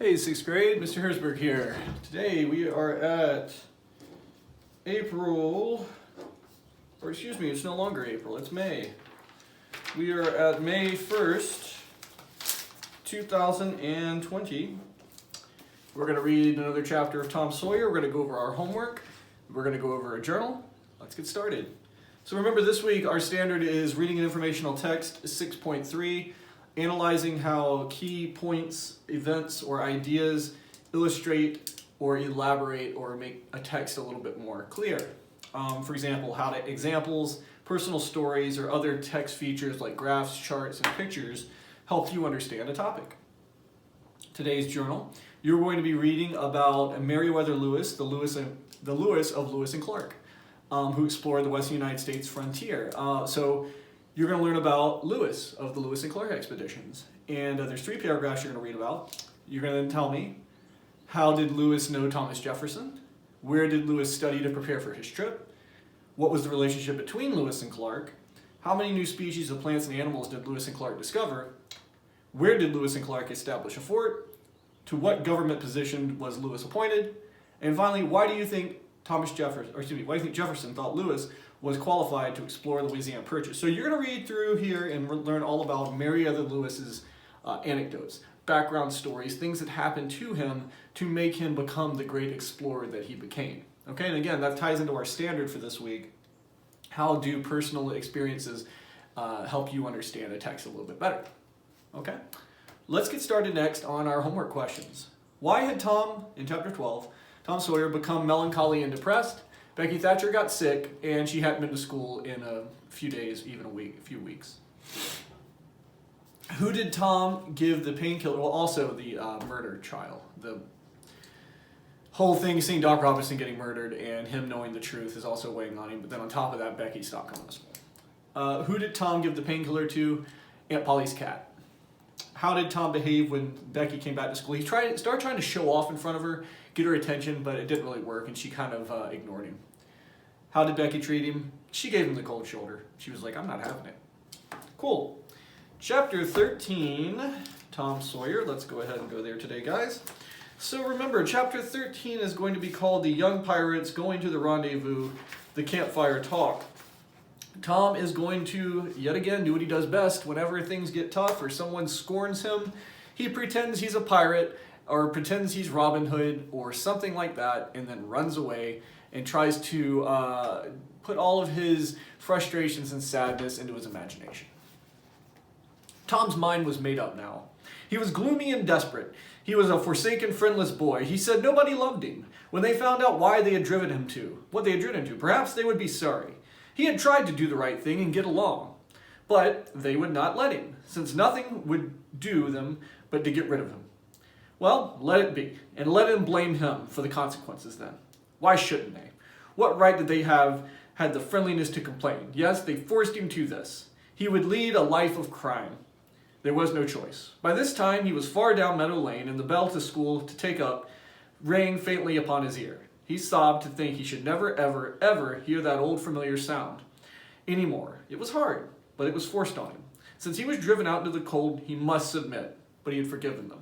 Hey, 6th grade, Mr. Herzberg here. Today we are at it's no longer April, it's May. We are at May 1st, 2020. We're going to read another chapter of Tom Sawyer. We're going to go over our homework. We're going to go over a journal. Let's get started. So remember, this week our standard is reading an informational text 6.3. Analyzing how key points, events, or ideas illustrate or elaborate or make a text a little bit more clear. For example, how to examples, personal stories, or other text features like graphs, charts, and pictures help you understand a topic. Today's journal, you're going to be reading about Meriwether Lewis, the Lewis of Lewis and Clark, who explored the western United States frontier. You're going to learn about Lewis of the Lewis and Clark expeditions. And there's 3 paragraphs you're going to read about. You're going to tell me, how did Lewis know Thomas Jefferson? Where did Lewis study to prepare for his trip? What was the relationship between Lewis and Clark? How many new species of plants and animals did Lewis and Clark discover? Where did Lewis and Clark establish a fort? To what government position was Lewis appointed? And finally, why do you think Jefferson thought Lewis was qualified to explore the Louisiana Purchase? So you're going to read through here and learn all about Meriwether Lewis's anecdotes, background stories, things that happened to him to make him become the great explorer that he became. Okay, and again, that ties into our standard for this week. How do personal experiences help you understand a text a little bit better? Okay, let's get started next on our homework questions. Why had in chapter 12, Tom Sawyer become melancholy and depressed? Becky Thatcher got sick, and she hadn't been to school in a few days, even a few weeks. Who did Tom give the painkiller? Well, also the murder trial. The whole thing, seeing Doc Robinson getting murdered and him knowing the truth is also weighing on him. But then on top of that, Becky stopped coming to school. Who did Tom give the painkiller to? Aunt Polly's cat. How did Tom behave when Becky came back to school? He started trying to show off in front of her, get her attention, but it didn't really work, and she kind of ignored him. How did Becky treat him? She gave him the cold shoulder. She was like, I'm not having it. Cool. Chapter 13, Tom Sawyer. Let's go ahead and go there today, guys. So remember, chapter 13 is going to be called The Young Pirates Going to the Rendezvous, the Campfire Talk. Tom is going to, yet again, do what he does best. Whenever things get tough or someone scorns him, he pretends he's a pirate or pretends he's Robin Hood or something like that, and then runs away and tries to put all of his frustrations and sadness into his imagination. Tom's mind was made up now. He was gloomy and desperate. He was a forsaken, friendless boy. He said nobody loved him. When they found out what they had driven him to, perhaps they would be sorry. He had tried to do the right thing and get along, but they would not let him, since nothing would do them but to get rid of him. Well, let it be, and let him blame him for the consequences then. Why shouldn't they? What right did they have had the friendliness to complain? Yes, they forced him to this. He would lead a life of crime. There was no choice. By this time, he was far down Meadow Lane, and the bell to school to take up rang faintly upon his ear. He sobbed to think he should never, ever, ever hear that old familiar sound anymore. It was hard, but it was forced on him. Since he was driven out into the cold, he must submit, but he had forgiven them.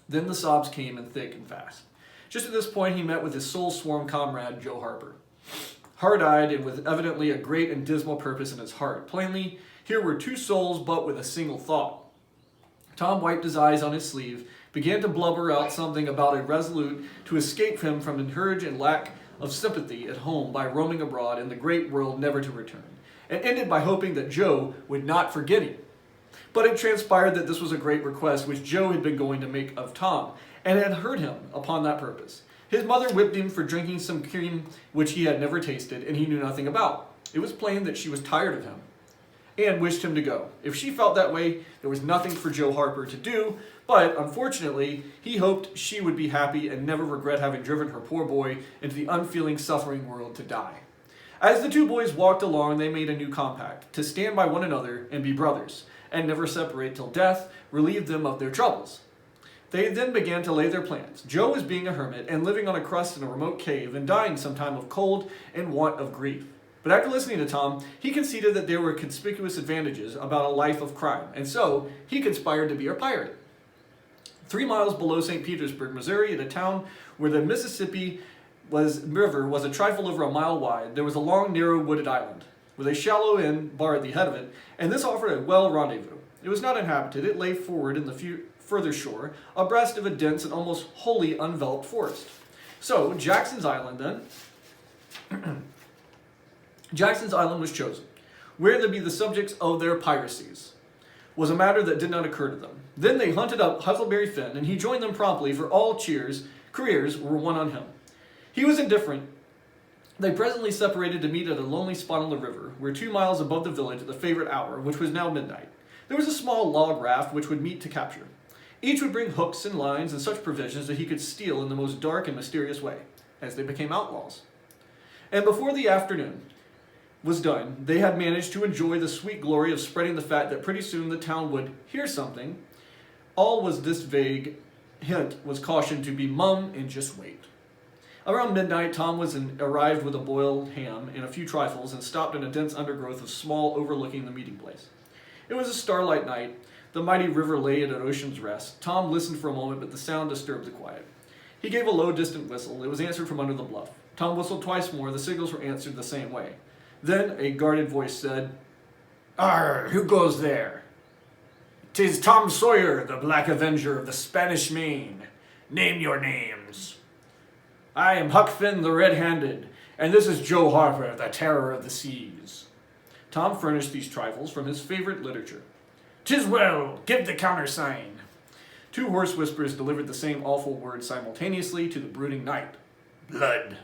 Then the sobs came in thick and fast. Just at this point, he met with his soul-sworn comrade, Joe Harper. Hard-eyed and with evidently a great and dismal purpose in his heart. Plainly, here were 2 souls, but with a single thought. Tom wiped his eyes on his sleeve, began to blubber out something about a resolute to escape him from encourage and lack of sympathy at home by roaming abroad in the great world never to return, and ended by hoping that Joe would not forget him. But it transpired that this was a great request which Joe had been going to make of Tom, and had heard him upon that purpose. His mother whipped him for drinking some cream which he had never tasted, and he knew nothing about. It was plain that she was tired of him, and wished him to go. If she felt that way, there was nothing for Joe Harper to do, but unfortunately, he hoped she would be happy and never regret having driven her poor boy into the unfeeling, suffering world to die. As the 2 boys walked along, they made a new compact, to stand by one another and be brothers, and never separate till death relieved them of their troubles. They then began to lay their plans. Joe was being a hermit and living on a crust in a remote cave and dying sometime of cold and want of grief. But after listening to Tom, he conceded that there were conspicuous advantages about a life of crime, and so he conspired to be a pirate. 3 miles below St. Petersburg, Missouri, in a town where the Mississippi River was a trifle over a mile wide, there was a long, narrow, wooded island, with a shallow inn bar at the head of it, and this offered a well rendezvous. It was not inhabited. It lay forward in the further shore, abreast of a dense and almost wholly undeveloped forest. So, Jackson's Island, then, Jackson's Island was chosen, where to be the subjects of their piracies, was a matter that did not occur to them. Then they hunted up Huckleberry Finn, and he joined them promptly, for all careers were one on him. He was indifferent. They presently separated to meet at a lonely spot on the river, where 2 miles above the village at the favorite hour, which was now midnight, there was a small log raft which would meet to capture. Each would bring hooks and lines and such provisions that he could steal in the most dark and mysterious way, as they became outlaws. And before the afternoon was done, they had managed to enjoy the sweet glory of spreading the fact that pretty soon the town would hear something. All was this vague hint was cautioned to be mum and just wait. Around midnight, Tom arrived with a boiled ham and a few trifles and stopped in a dense undergrowth of small overlooking the meeting place. It was a starlight night. The mighty river lay at an ocean's rest. Tom listened for a moment, but the sound disturbed the quiet. He gave a low, distant whistle. It was answered from under the bluff. Tom whistled twice more. The signals were answered the same way. Then a guarded voice said, "Arr, who goes there?" "'Tis Tom Sawyer, the Black Avenger of the Spanish Main. Name your names." "I am Huck Finn the Red-Handed, and this is Joe Harper, the Terror of the Seas." Tom furnished these trifles from his favorite literature. "'Tis well, give the countersign." 2 hoarse whispers delivered the same awful word simultaneously to the brooding night. "Blood."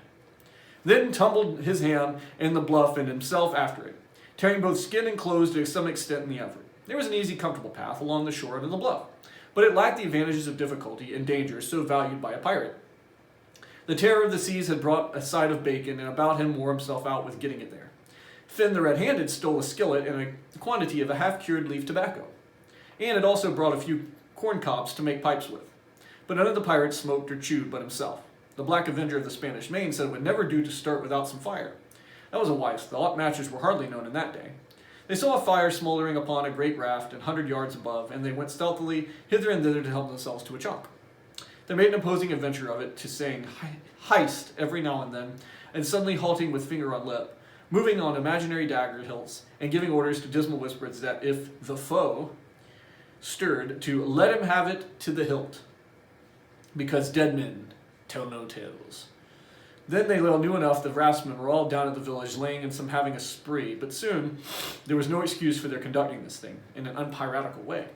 Then tumbled his ham in the bluff and himself after it, tearing both skin and clothes to some extent in the effort. There was an easy, comfortable path along the shore to the bluff, but it lacked the advantages of difficulty and danger so valued by a pirate. The Terror of the Seas had brought a side of bacon, and about him wore himself out with getting it there. Finn the Red-Handed stole a skillet and a quantity of a half-cured leaf tobacco, and had also brought a few corn cobs to make pipes with. But none of the pirates smoked or chewed but himself. The Black Avenger of the Spanish Main said it would never do to start without some fire. That was a wise thought. Matches were hardly known in that day. They saw a fire smoldering upon a great raft 100 yards above, and they went stealthily hither and thither to help themselves to a chunk. They made an imposing adventure of it, to saying heist every now and then, and suddenly halting with finger on lip, moving on imaginary dagger hilts, and giving orders to dismal whispers that if the foe stirred, to let him have it to the hilt, because dead men tell no tales. Then they little knew enough the raftsmen were all down at the village laying in some having a spree, but soon there was no excuse for their conducting this thing in an unpiratical way.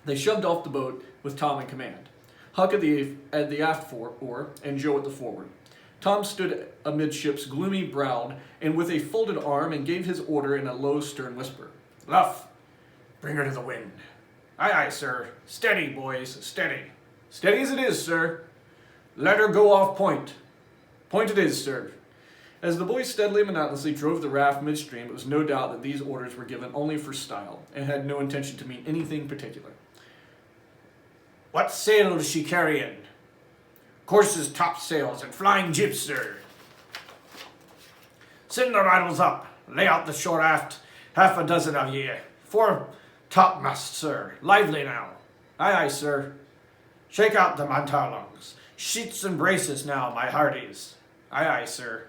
They shoved off the boat with Tom in command, Huck at the aft oar, and Joe at the forward. Tom stood amidships, gloomy-browed, and with a folded arm, and gave his order in a low, stern whisper. "Luff, bring her to the wind." "Aye, aye, sir." "Steady, boys, steady." "Steady as it is, sir." "Let her go off point." "Point it is, sir." As the boys steadily and monotonously drove the raft midstream, it was no doubt that these orders were given only for style, and had no intention to mean anything particular. "What sail is she carrying?" "Courses, topsails, and flying jibs, sir." "Send the rifles up. Lay out the shore aft, 6 of ye. 4 topmasts, sir. Lively now." "Aye, aye, sir." "Shake out the mantarlungs. Sheets and braces now, my hearties." "Aye, aye, sir."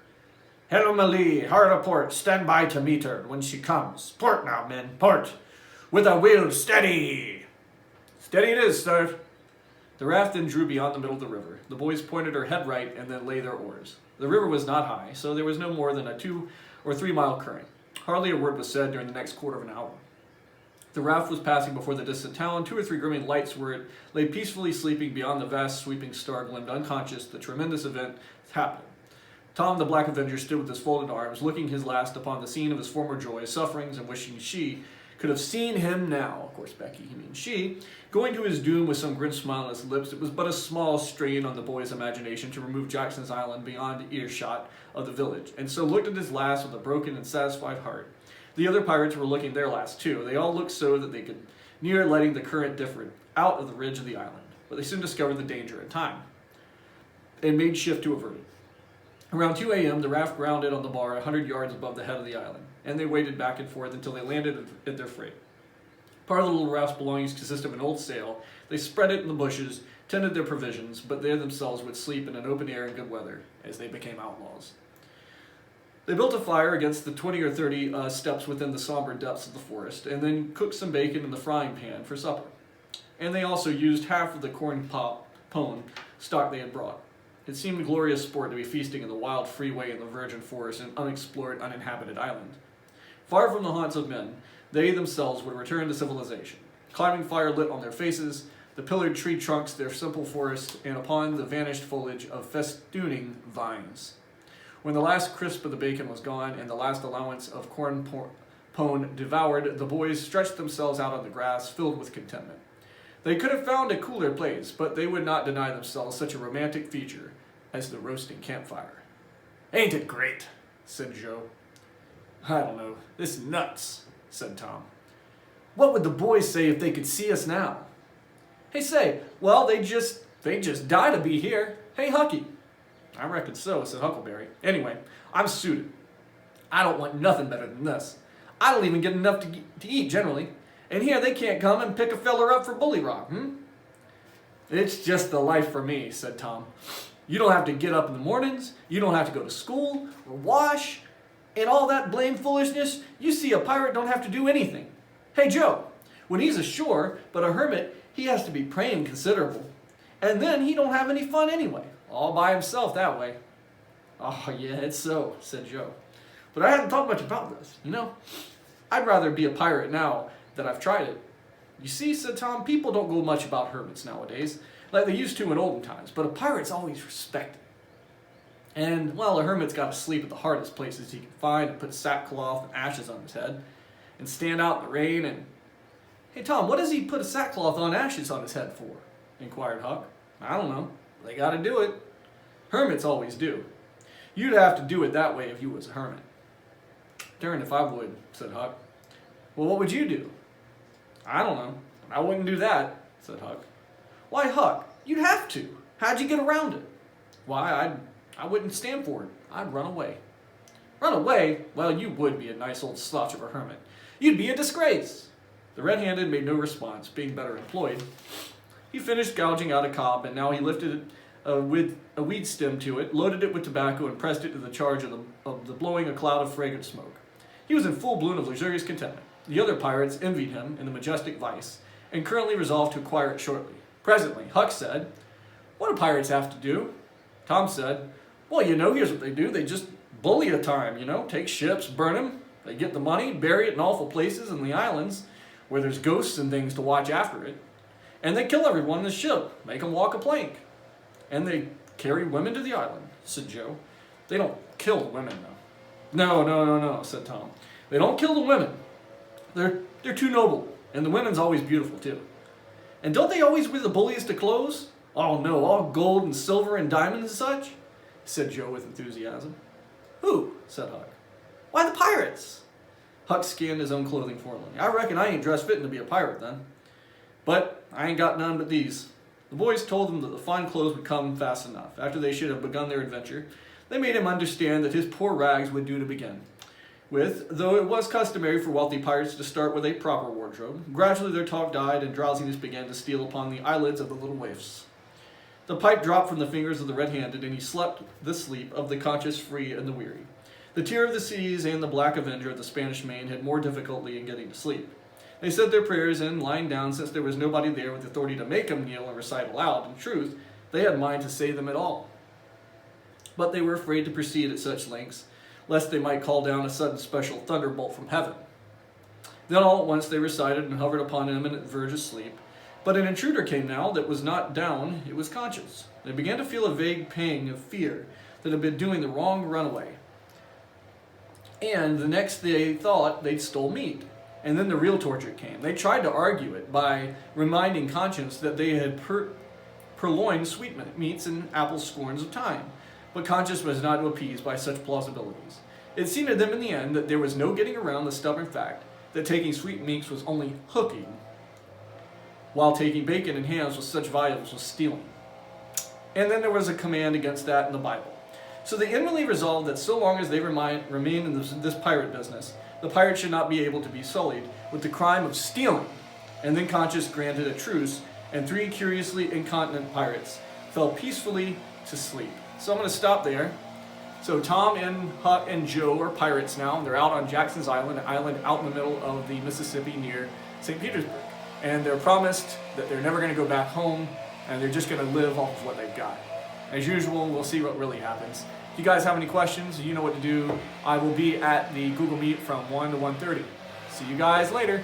"Helm a lee, hard a port. Stand by to meet her when she comes. Port now, men, port. With a wheel, steady." "Steady it is, sir." The raft then drew beyond the middle of the river. The boys pointed her head right and then lay their oars. The river was not high, so there was no more than a 2 or 3 mile current. Hardly a word was said during the next quarter of an hour. The raft was passing before the distant town. 2 or 3 glimmering lights where it lay peacefully sleeping beyond the vast sweeping star gleamed unconscious the tremendous event happening. Tom, the Black Avenger, stood with his folded arms, looking his last upon the scene of his former joys, sufferings, and wishing she could have seen him now. Of course, Becky, he means she, going to his doom with some grim smile on his lips. It was but a small strain on the boy's imagination to remove Jackson's Island beyond earshot of the village, and so looked at his last with a broken and satisfied heart. The other pirates were looking their last too. They all looked so that they could near letting the current differ out of the ridge of the island, but they soon discovered the danger in time, and made shift to avert it. Around 2 a.m., the raft grounded on the bar 100 yards above the head of the island, and they waded back and forth until they landed at their freight. Part of the little raft's belongings consisted of an old sail. They spread it in the bushes, tended their provisions, but they themselves would sleep in an open air in good weather, as they became outlaws. They built a fire against the 20 or 30 steps within the somber depths of the forest, and then cooked some bacon in the frying pan for supper. And they also used half of the corn pone stock they had brought. It seemed a glorious sport to be feasting in the wild freeway in the virgin forest and unexplored, uninhabited island. Far from the haunts of men, they themselves would return to civilization, climbing fire lit on their faces, the pillared tree trunks their simple forest, and upon the vanished foliage of festooning vines. When the last crisp of the bacon was gone and the last allowance of corn pone devoured, the boys stretched themselves out on the grass, filled with contentment. They could have found a cooler place, but they would not deny themselves such a romantic feature as the roasting campfire. "Ain't it great?" said Joe. "I don't know. This is nuts," said Tom. "What would the boys say if they could see us now?" "Hey, say, well, they just die to be here. Hey, Hucky." "I reckon so," said Huckleberry. "Anyway, I'm suited. I don't want nothing better than this. I don't even get enough to eat generally. And here they can't come and pick a feller up for Bully Rock, "It's just the life for me," said Tom. "You don't have to get up in the mornings, you don't have to go to school, or wash, and all that blame foolishness. You see, a pirate don't have to do anything. Hey, Joe, when he's ashore, but a hermit, he has to be praying considerable. And then he don't have any fun anyway, all by himself that way." "Oh, yeah, it's so," said Joe. "But I hadn't thought much about this, I'd rather be a pirate now that I've tried it." "You see," said Tom, "people don't go much about hermits nowadays, like they used to in olden times, but a pirate's always respected. And, well, a hermit's got to sleep at the hardest places he can find and put sackcloth and ashes on his head and stand out in the rain and—" "Hey, Tom, what does he put a sackcloth on ashes on his head for?" inquired Huck. "I don't know. They got to do it. Hermits always do. You'd have to do it that way if you was a hermit." "Darned if I would," said Huck. "Well, what would you do?" "I don't know. I wouldn't do that," said Huck. "Why, Huck, you'd have to. How'd you get around it?" "Why, I wouldn't stand for it. I'd run away." "Run away? Well, you would be a nice old slouch of a hermit. You'd be a disgrace." The red-handed made no response, being better employed. He finished gouging out a cob, and now he lifted it with a weed stem to it, loaded it with tobacco, and pressed it to the charge of the blowing a cloud of fragrant smoke. He was in full bloom of luxurious contentment. The other pirates envied him in the majestic vice, and currently resolved to acquire it shortly. Presently, Huck said, "What do pirates have to do?" Tom said, "Well, here's what they do. They just bully a time, take ships, burn them. They get the money, bury it in awful places in the islands, where there's ghosts and things to watch after it. And they kill everyone in the ship, make them walk a plank. And they carry women to the island," said Joe. "They don't kill the women, though." No, said Tom. "They don't kill the women. They're too noble, and the women's always beautiful, too." "And don't they always wear the bulliest of clothes?" "Oh, no, all gold and silver and diamonds and such," said Joe with enthusiasm. "Who?" said Huck. "Why, the pirates." Huck scanned his own clothing forlornly. "I reckon I ain't dressed fitting to be a pirate, then. But I ain't got none but these." The boys told him that the fine clothes would come fast enough. After they should have begun their adventure, they made him understand that his poor rags would do to begin with, though it was customary for wealthy pirates to start with a proper wardrobe. Gradually their talk died, and drowsiness began to steal upon the eyelids of the little waifs. The pipe dropped from the fingers of the red-handed, and he slept the sleep of the conscious free and the weary. The Tear of the Seas and the Black Avenger of the Spanish Main had more difficulty in getting to sleep. They said their prayers, and, lying down, since there was nobody there with authority to make them kneel and recite aloud, in truth, they had mind to say them at all. But they were afraid to proceed at such lengths, lest they might call down a sudden special thunderbolt from heaven. Then all at once they recited and hovered upon an imminent verge of sleep. But an intruder came now that was not down, it was conscious. They began to feel a vague pang of fear that had been doing the wrong runaway. And the next they thought they'd stole meat. And then the real torture came. They tried to argue it by reminding conscience that they had purloined sweetmeats and apple scorns of time. But conscience was not appeased by such plausibilities. It seemed to them in the end that there was no getting around the stubborn fact that taking sweetmeats was only hooking, while taking bacon and hams with such valuables was stealing. And then there was a command against that in the Bible. So they inwardly resolved that so long as they remained in this pirate business, the pirates should not be able to be sullied with the crime of stealing, and then Conscious granted a truce, and 3 curiously incontinent pirates fell peacefully to sleep. So I'm going to stop there. So Tom and Huck and Joe are pirates now. They're out on Jackson's Island, an island out in the middle of the Mississippi near St. Petersburg. And they're promised that they're never going to go back home, and they're just going to live off of what they've got. As usual, we'll see what really happens. If you guys have any questions, you know what to do. I will be at the Google Meet from 1 to 1:30. See you guys later.